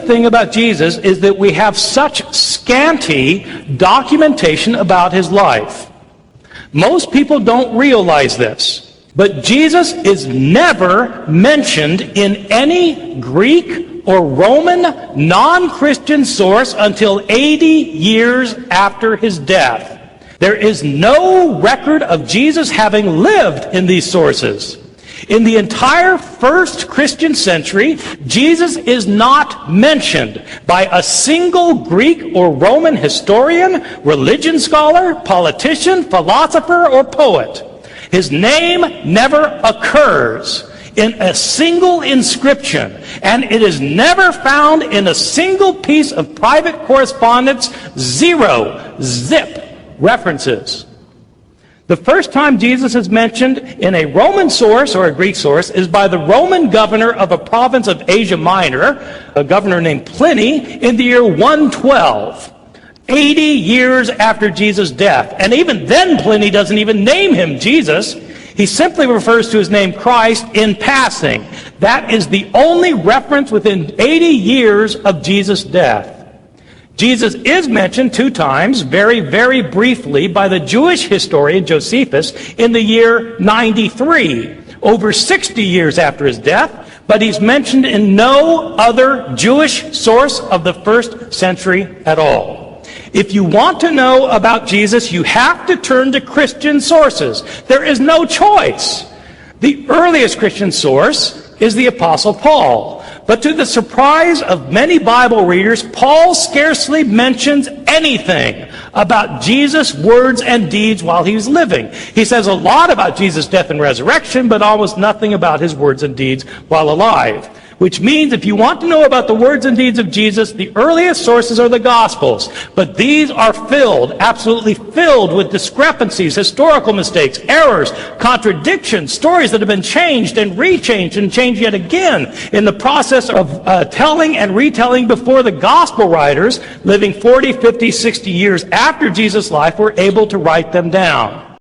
unfortunate thing about Jesus is that we have such scanty documentation about his life. Most people don't realize this, but Jesus is never mentioned in any Greek or Roman non-Christian source until 80 years after his death. There is no record of Jesus having lived in these sources. In the entire first Christian century, Jesus is not mentioned by a single Greek or Roman historian, religion scholar, politician, philosopher, or poet. His name never occurs in a single inscription, and it is never found in a single piece of private correspondence. Zero, zip references. The first time Jesus is mentioned in a Roman source or a Greek source is by the Roman governor of a province of Asia Minor, a governor named Pliny, in the year 112, 80 years after Jesus' death. And even then Pliny doesn't even name him Jesus. He simply refers to his name Christ in passing. That is the only reference within 80 years of Jesus' death. Jesus is mentioned 2 times, very, very briefly, by the Jewish historian Josephus in the year 93, over 60 years after his death, but he's mentioned in no other Jewish source of the first century at all. If you want to know about Jesus, you have to turn to Christian sources. There is no choice. The earliest Christian source is the Apostle Paul. But to the surprise of many Bible readers, Paul scarcely mentions anything about Jesus' words and deeds while he was living. He says a lot about Jesus' death and resurrection, but almost nothing about his words and deeds while alive. Which means if you want to know about the words and deeds of Jesus, the earliest sources are the Gospels. But these are filled, absolutely filled with discrepancies, historical mistakes, errors, contradictions, stories that have been changed and rechanged and changed yet again in the process of telling and retelling before the Gospel writers living 40, 50, 60 years after Jesus' life were able to write them down.